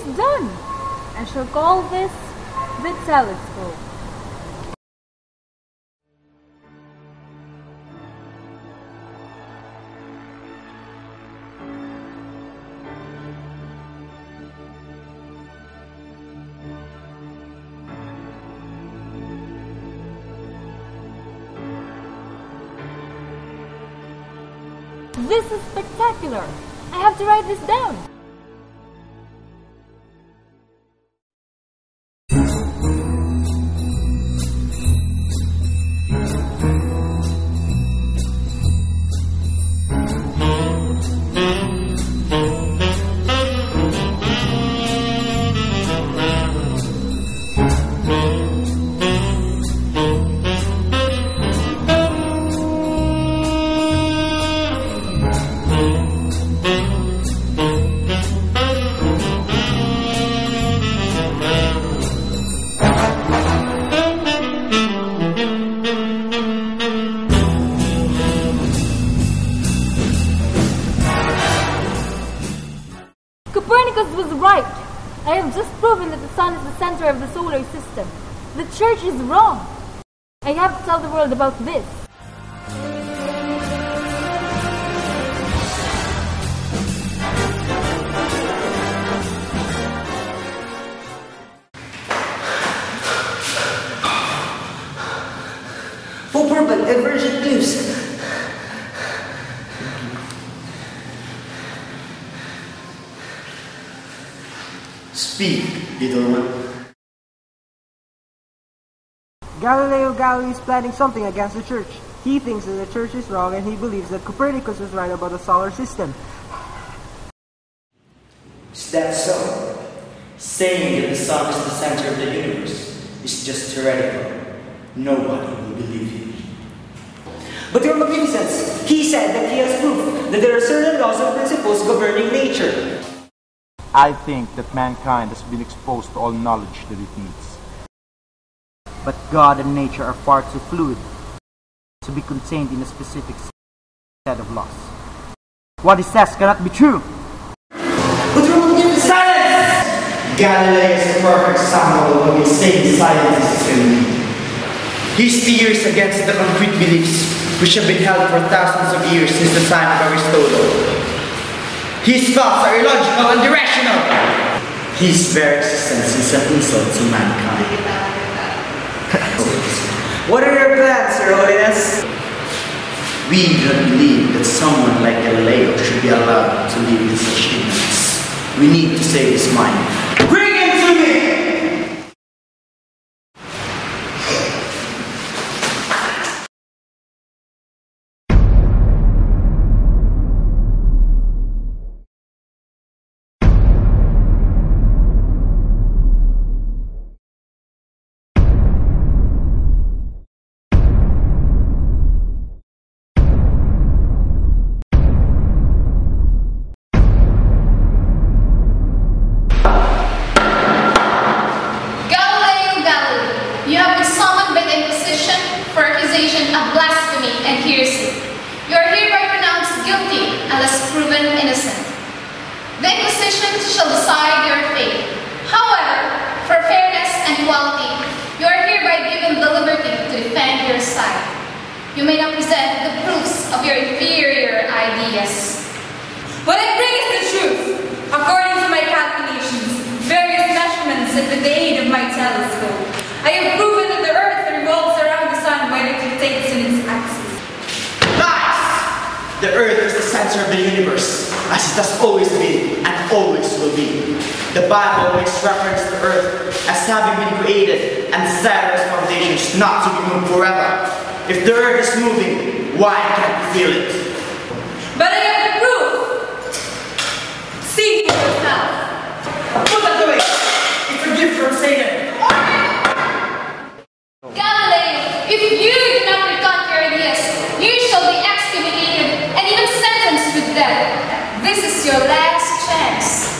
is done. I shall call this the telescope. This is spectacular. I have to write this down. Copernicus was right. I have just proven that the sun is the center of the solar system. The church is wrong. I have to tell the world about this. For purpose, aversion clues. Speak, little one. Galileo Galilei is planning something against the church. He thinks that the church is wrong and he believes that Copernicus was right about the solar system. Is that so? Saying that the sun is the center of the universe is just theoretical. Nobody will believe him. But your magnificence, he said that he has proof that there are certain laws and principles governing nature. I think that mankind has been exposed to all knowledge that it needs. But God and nature are far too fluid to be contained in a specific set of laws. What he says cannot be true. But your magnificence! Silence! Galileo is a perfect example of insane scientists can be. His theories against the concrete beliefs which have been held for thousands of years since the time of Aristotle. His thoughts are illogical and irrational. His very existence is an insult to mankind. What are your plans, Your Holiness? We do not believe that someone like Galileo should be allowed to live in such ignorance. We need to save his mind. Bring him to me! You may now present the proofs of your inferior ideas. What I bring is the truth. According to my calculations, various measurements and with the aid of my telescope, I have proven that the Earth revolves around the Sun while it rotates in its axis. Lies! The Earth is the center of the universe, as it has always been and always will be. The Bible makes reference to Earth as having been created and set as foundations not to be moved forever. If the Earth is moving, why can't you feel it? But I have the proof! See for yourself! Put that away! It's a gift from Satan! Galileo, if you do not recant your ideas, you shall be excommunicated and even sentenced to death. This is your last chance.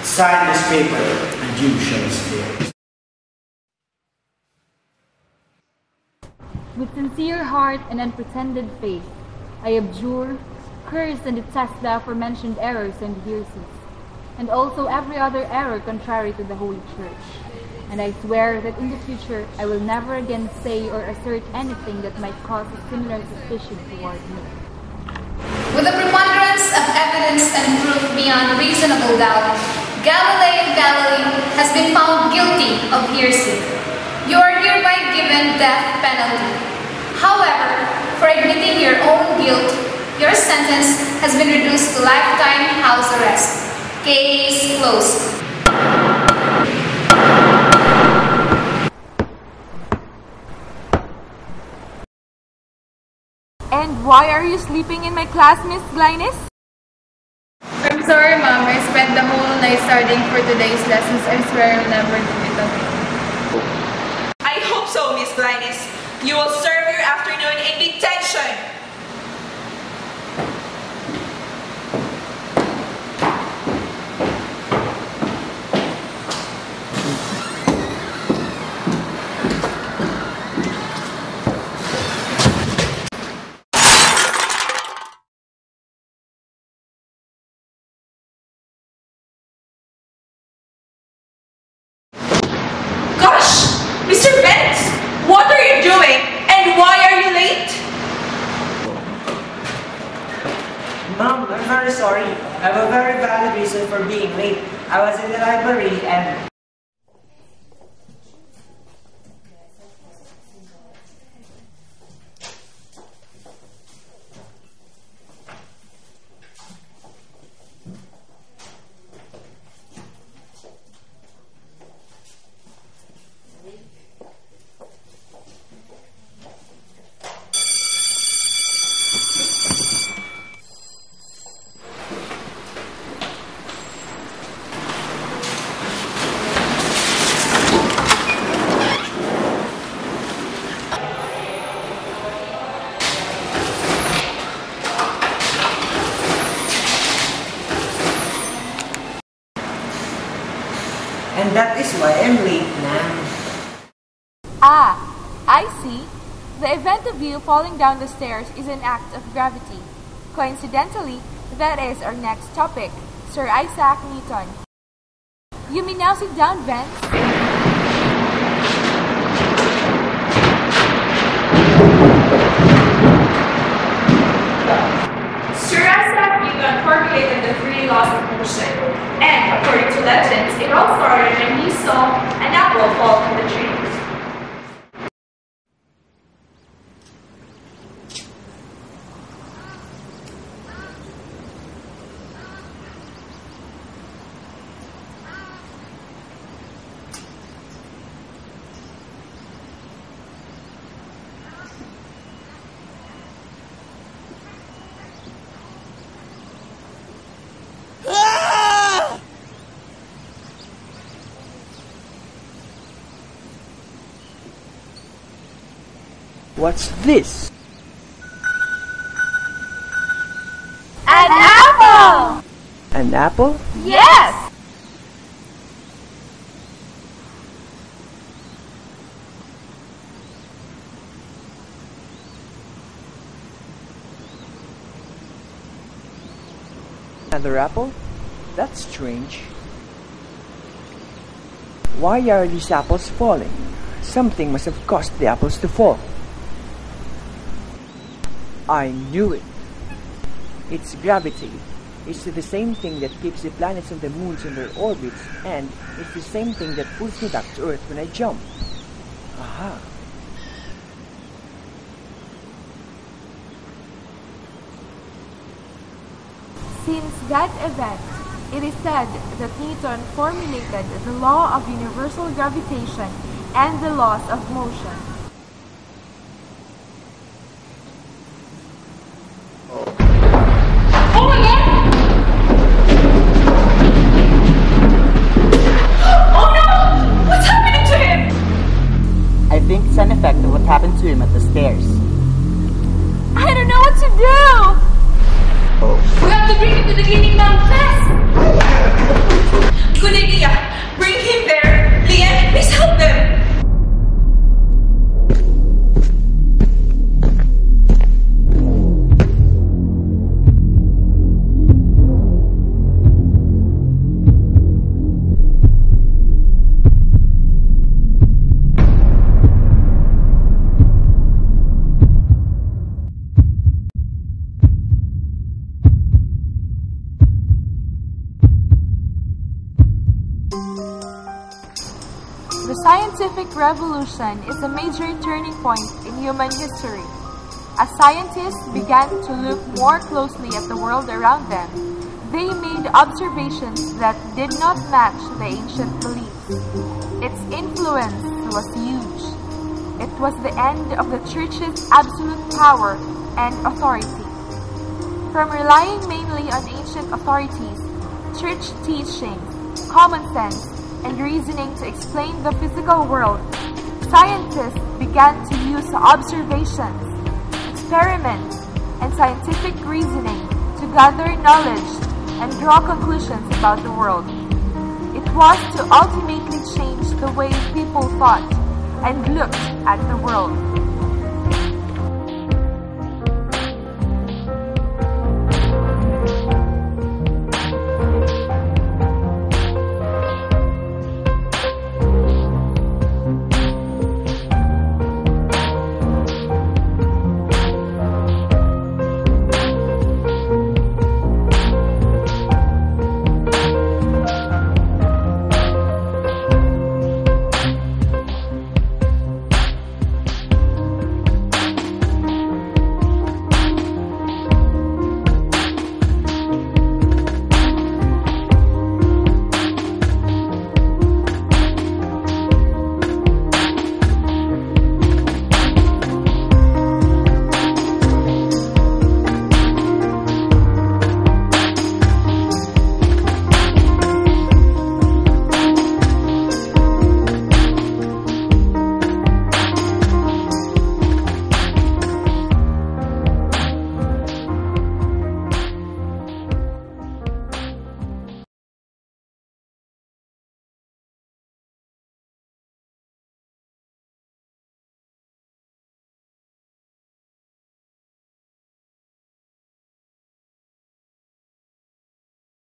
Sign this paper, and you shall be spared. With sincere heart and unpretended faith, I abjure, curse, and detest the aforementioned errors and heresies. and also every other error contrary to the Holy Church. And I swear that in the future I will never again say or assert anything that might cause a similar suspicion toward me. With a preponderance of evidence and proof beyond reasonable doubt, Galileo Galilei has been found guilty of heresy. You are hereby given death penalty. However, for admitting your own guilt, your sentence has been reduced to lifetime house arrest. Case closed. And why are you sleeping in my class, Miss Glynis? I'm sorry, Mom. I spent the whole night studying for today's lessons. I swear I'll never do it again. I hope so, Miss Glynis. You will serve your afternoon in detention. Mr. Vance, what are you doing and why are you late? Mom, I'm very sorry. I have a very valid reason for being late. I was in the library and... And that is why I'm late now. Ah, I see. The event of you falling down the stairs is an act of gravity. Coincidentally, that is our next topic, Sir Isaac Newton. You may now sit down, Vance. Sir Isaac Newton formulated the three laws of motion, and according to legends, it all started when he saw an apple fall from the tree. What's this? An apple! An apple? Yes! Another apple? That's strange. Why are these apples falling? Something must have caused the apples to fall. I knew it. It's gravity. It's the same thing that keeps the planets and the moons in their orbits, and it's the same thing that pulls me back to Earth when I jump. Aha. Since that event, it is said that Newton formulated the law of universal gravitation and the laws of motion. Oh my god! Oh no! What's happening to him? I think it's an effect of what happened to him at the stairs. I don't know what to do! We have to bring him to the clinic now, fast! Good idea! Bring him there! Leanne, please help them! The scientific revolution is a major turning point in human history. As scientists began to look more closely at the world around them, they made observations that did not match the ancient beliefs. Its influence was huge. It was the end of the Church's absolute power and authority. From relying mainly on ancient authorities, Church teachings, common sense, and reasoning to explain the physical world, scientists began to use observations, experiments, and scientific reasoning to gather knowledge and draw conclusions about the world. It was to ultimately change the way people thought and looked at the world.